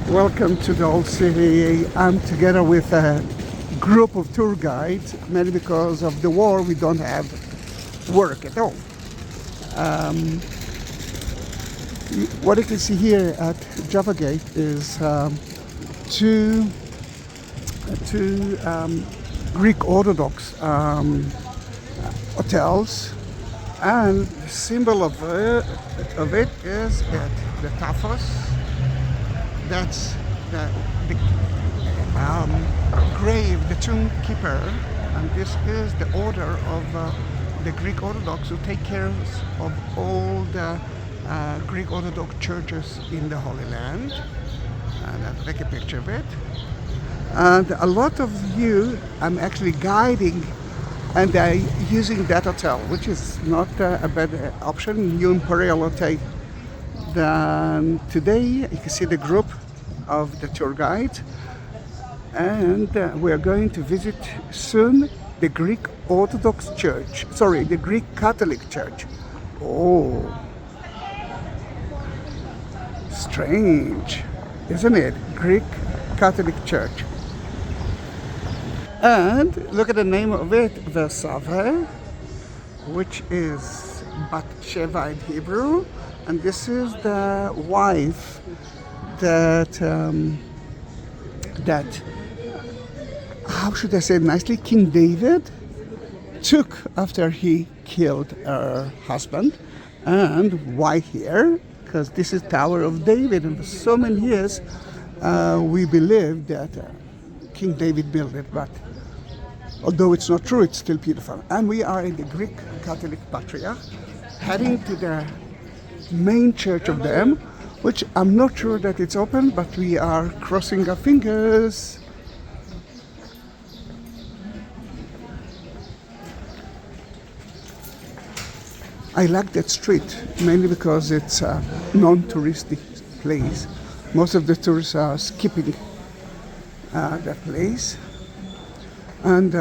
Welcome to the old city. I'm together with a group of tour guides, mainly because of the war we don't have work at all. What you can see here at Jaffa Gate is two Greek Orthodox hotels, and the symbol of it is the Taphos. That's the grave, the tomb keeper, and this is the order of the Greek Orthodox who take care of all the Greek Orthodox churches in the Holy Land. And I'll take a picture of it. And a lot of you, I'm actually guiding, and I'm using that hotel, which is not a bad option, New Imperial Hotel. Then today you can see the group of the tour guide, and we are going to visit soon the Greek Orthodox Church, sorry, the Greek Catholic Church. Oh, strange, isn't it? Greek Catholic Church. And look at the name of it, Versave, which is Bat-Sheva in Hebrew, and this is the wife that how should I say it nicely, King David took after he killed her husband. And why here? Because this is Tower of David, and for so many years we believe that King David built it, but although it's not true, it's still beautiful. And we are in the Greek Catholic Patriarchate, heading to the main church of them, which I'm not sure that it's open, but we are crossing our fingers. I like that street, mainly because it's a non-touristic place. Most of the tourists are skipping that place. And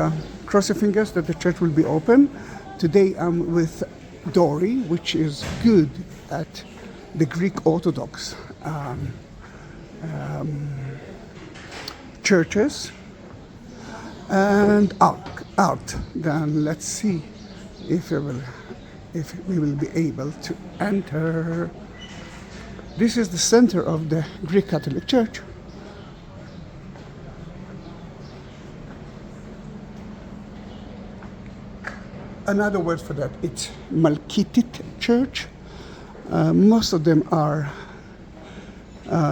cross your fingers that the church will be open. Today I'm with Dory, which is good at the Greek Orthodox churches. And out. Then let's see if we will be able to enter. This is the center of the Greek Catholic Church. Another word for that, it's Melkite church. Most of them are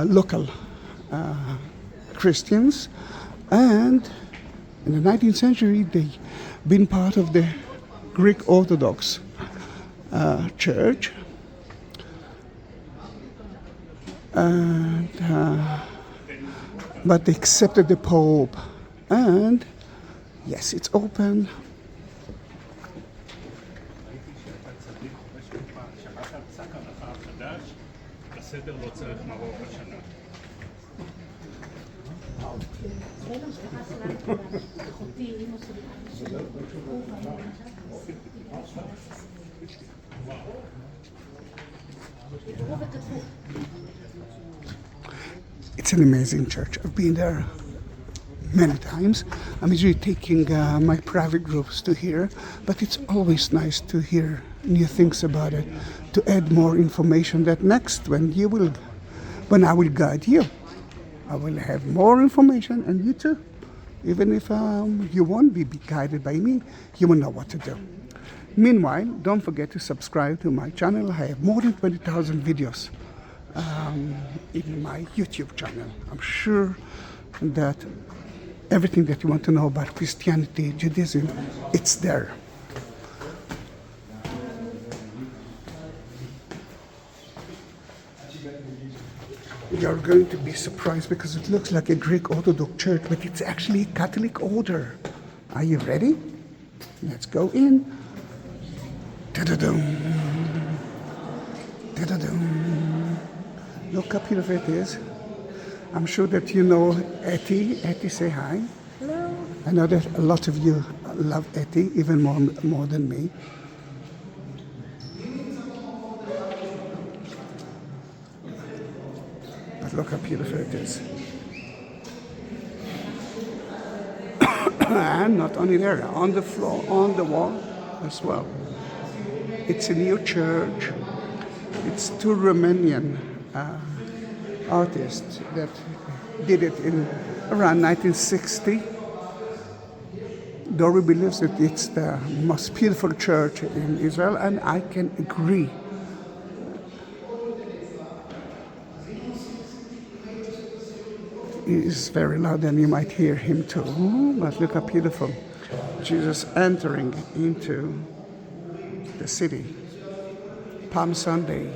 local Christians, and in the 19th century they've been part of the Greek Orthodox Church. And but they accepted the Pope, and yes, it's open. It's an amazing church. I've been there many times. I'm usually taking my private groups to here, but it's always nice to hear new things about it, to add more information. That next, when I will guide you, I will have more information, and you too. Even if you won't be guided by me, you will know what to do. Meanwhile, don't forget to subscribe to my channel. I have more than 20,000 videos in my YouTube channel. I'm sure that everything that you want to know about Christianity, Judaism, it's there. You're going to be surprised because it looks like a Greek Orthodox church, but it's actually a Catholic order. Are you ready? Let's go in. Da-da-dum. Da-da-dum. Look how beautiful it is. I'm sure that you know Etty. Etty, say hi. Hello. I know that a lot of you love Etty, even more than me. But look how beautiful it is. And not only there, on the floor, on the wall as well. It's a new church. It's two Romanian artists that did it in around 1960. Dori believes that it's the most beautiful church in Israel, and I can agree. He is very loud and you might hear him too, but look how beautiful. Jesus entering into the city. Palm Sunday,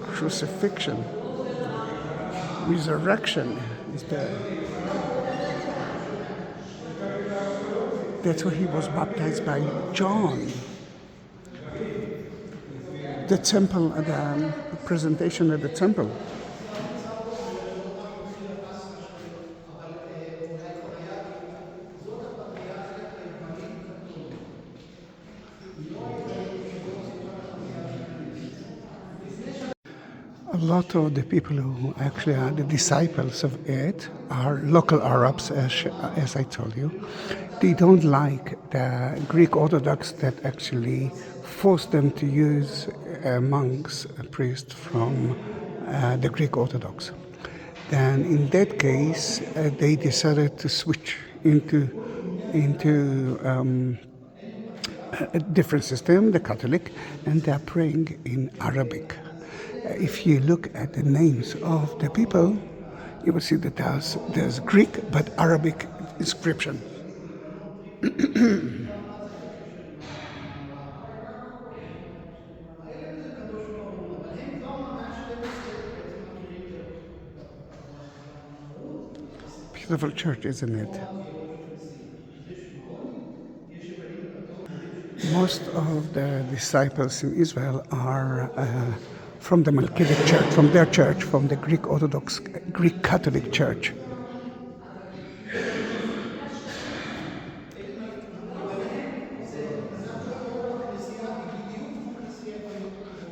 crucifixion, resurrection is there. That's where he was baptized by John. The temple, the presentation at the temple. A lot of the people who actually are the disciples of it are local Arabs, as I told you. They don't like the Greek Orthodox that actually forced them to use monks, priests from the Greek Orthodox. Then in that case, they decided to switch into a different system, the Catholic, and they're praying in Arabic. If you look at the names of the people, you will see that there's Greek but Arabic inscription. Beautiful church, isn't it? Most of the disciples in Israel are from the Melkite church, from their church, from the Greek Orthodox, Greek Catholic Church.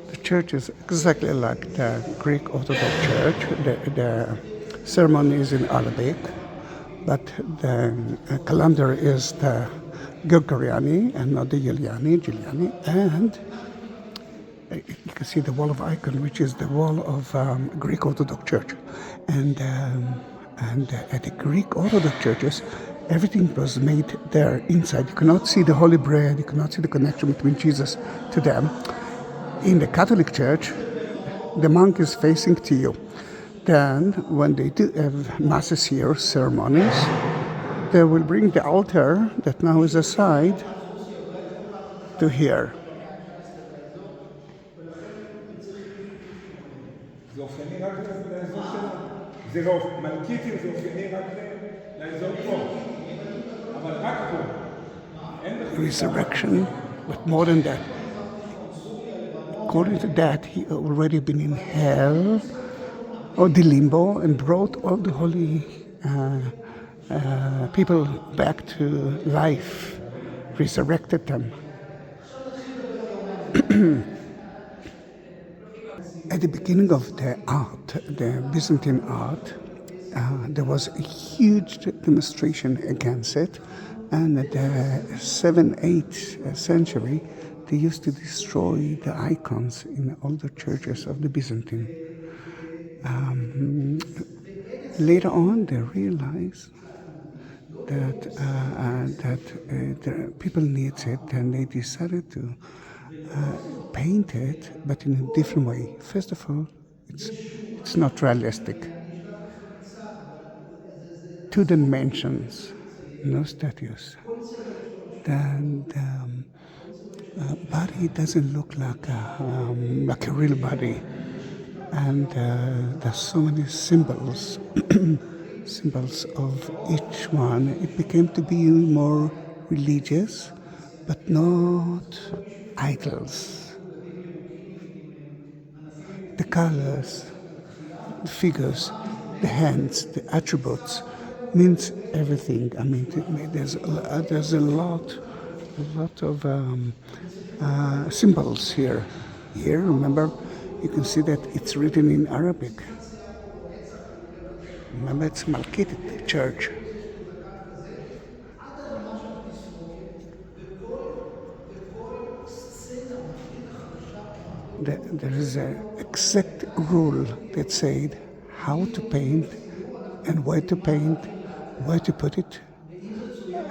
The church is exactly like the Greek Orthodox Church. The ceremony is in Arabic, but the calendar is the Gregoriani and not the Juliani, and you can see the wall of icon, which is the wall of Greek Orthodox Church, and at the Greek Orthodox churches, everything was made there inside. You cannot see the holy bread. You cannot see the connection between Jesus to them. In the Catholic Church, the monk is facing to you. Then, when they do have masses here, ceremonies, they will bring the altar that now is aside to here. Resurrection, but more than that. According to that, he already been in hell or the limbo and brought all the holy people back to life, resurrected them. At the beginning of the art, the Byzantine art, there was a huge demonstration against it, and at the 7th, 8th century, they used to destroy the icons in all the churches of the Byzantine. Later on, they realized that the people needs it, and they decided to paint it, but in a different way. First of all, it's not realistic. 2 dimensions, no statues. Then the body doesn't look like a real body, and there's so many symbols, symbols of each one. It became to be more religious, but not idols. The colors, the figures, the hands, the attributes means everything. I mean, there's a lot of symbols here. Here, remember, you can see that it's written in Arabic. Remember, it's Melkite church. There is an exact rule that said how to paint and where to paint, where to put it,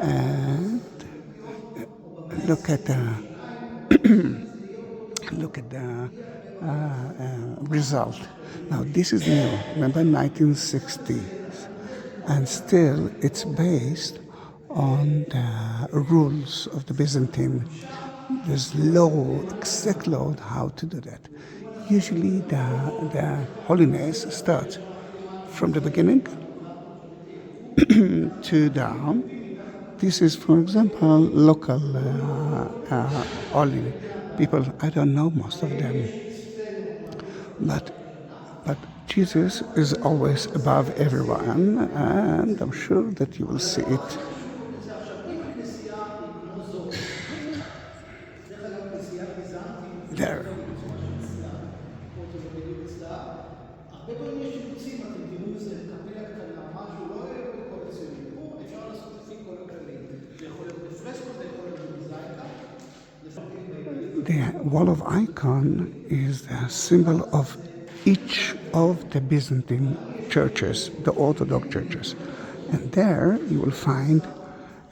and look at the result. Now this is new. Remember 1960s, and still it's based on the rules of the Byzantine. There's exact law how to do that. Usually the holiness starts from the beginning to down. This is, for example, local holy people. I don't know most of them, but Jesus is always above everyone, and I'm sure that you will see it. There. The wall of icon is the symbol of each of the Byzantine churches, the Orthodox churches. And there you will find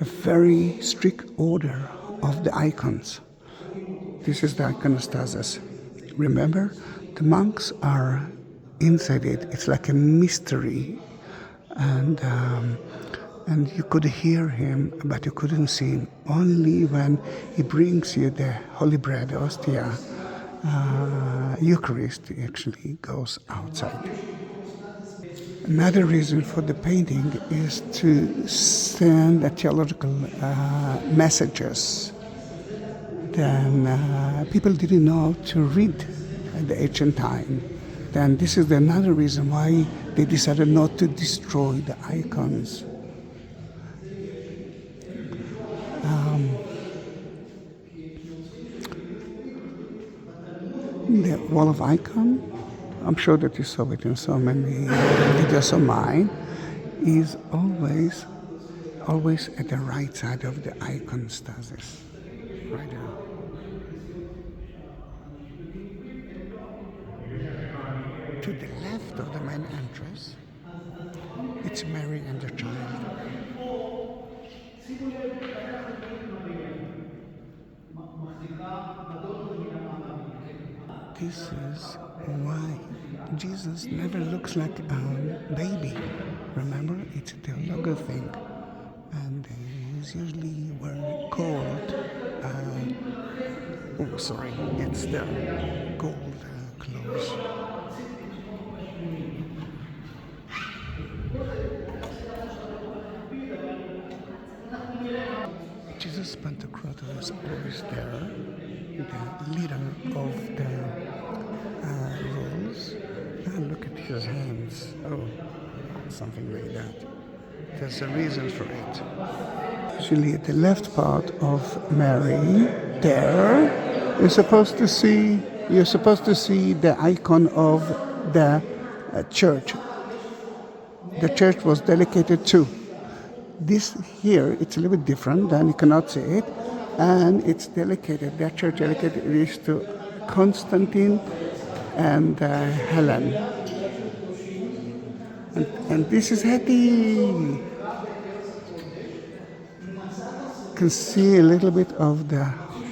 a very strict order of the icons. This is the iconostasis. Remember, the monks are inside it. It's like a mystery. And you could hear him, but you couldn't see him. Only when he brings you the holy bread, hostia, Eucharist, he actually goes outside. Another reason for the painting is to send theological messages. Then people didn't know to read at the ancient time. Then this is another reason why they decided not to destroy the icons. The wall of icon, I'm sure that you saw it in so many videos of mine, is always at the right side of the iconostasis. Right there. To the left of the main entrance, it's Mary and the child. This is why Jesus never looks like a baby. Remember, it's a theological thing. And he's usually wearing gold. It's the gold clothes. Jesus Pantocrator is always there, the leader of the rules. And look at his hands. Oh, something like that. There's a reason for it. Usually at the left part of Mary, there, you're supposed to see the icon of the church. The church was dedicated to. This here, it's a little bit different, then you cannot see it, and it's dedicated. That church dedicated is to Constantine and Helen. And this is Hetty. You can see a little bit of the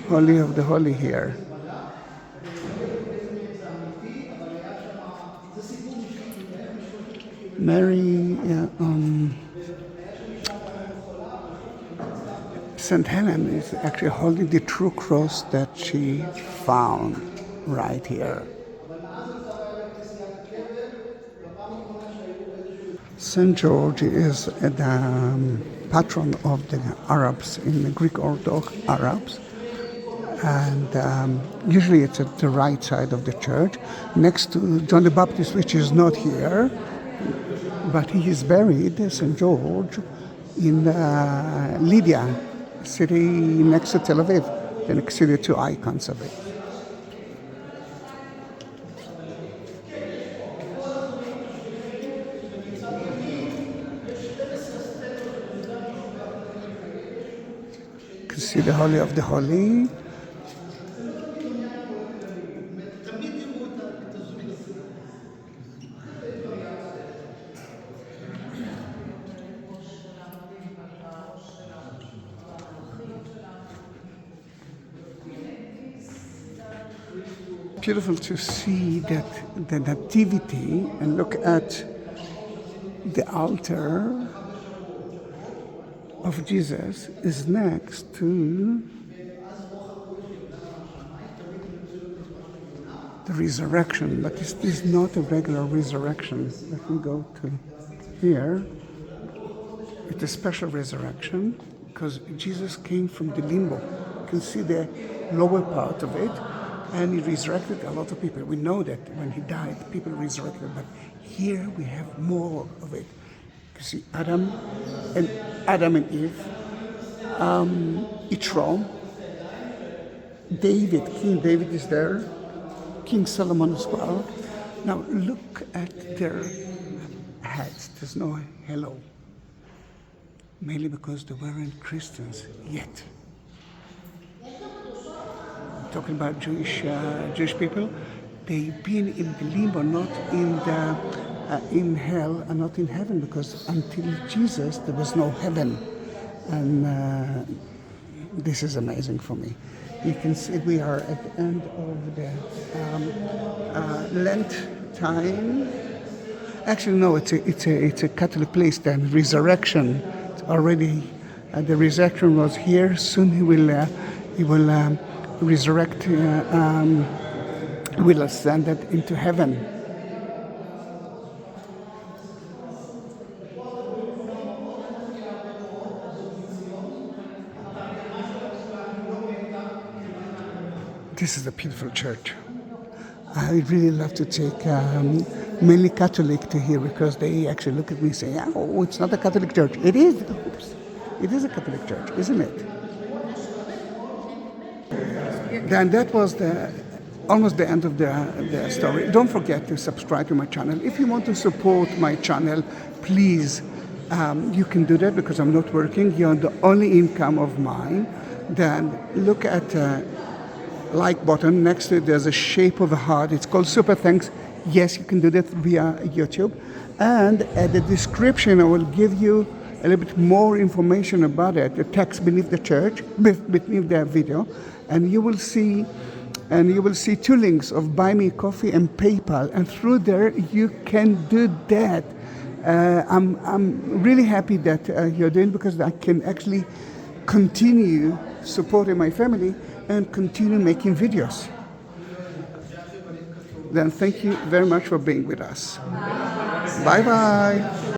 Holy of the Holy here. Mary, St. Helen is actually holding the true cross that she found right here. St. George is the patron of the Arabs in the Greek-Orthodox Arabs, and usually it's at the right side of the church, next to John the Baptist, which is not here, but he is buried, St. George, in Lydia, city next to Tel Aviv. Then you can see the two icons of it. can see the Holy of the Holy. Beautiful to see that the nativity, and look at the altar of Jesus is next to the resurrection, but this is not a regular resurrection. Let me go to here. It's a special resurrection because Jesus came from the limbo. You can see the lower part of it. And he resurrected a lot of people. We know that when he died, people resurrected, but here we have more of it. You see Adam and Eve, Yitro, David, King David is there, King Solomon as well. Now look at their heads. There's no halo, mainly because they weren't Christians yet. Talking about Jewish people, they've been in the limbo, not in hell and not in heaven, because until Jesus there was no heaven, and this is amazing for me. You can see we are at the end of the Lent time. Actually, no, it's a Catholic place. Then resurrection, it's already the resurrection was here. Soon he will resurrect, will ascend it into heaven. This is a beautiful church. I really love to take mainly Catholic to here, because they actually look at me and say, "Oh, it's not a Catholic church." It is. Oops. It is a Catholic church, isn't it? Then that was almost the end of the story. Don't forget to subscribe to my channel. If you want to support my channel, please, you can do that, because I'm not working. You're the only income of mine. Then look at like button. Next to it, there's a shape of a heart. It's called Super Thanks. Yes, you can do that via YouTube. And at the description, I will give you a little bit more information about it. The text beneath the church, beneath the video. And you will see two links of Buy Me Coffee and PayPal, and through there you can do that. I'm really happy that you're doing, because I can actually continue supporting my family and continue making videos. Then thank you very much for being with us. Bye bye.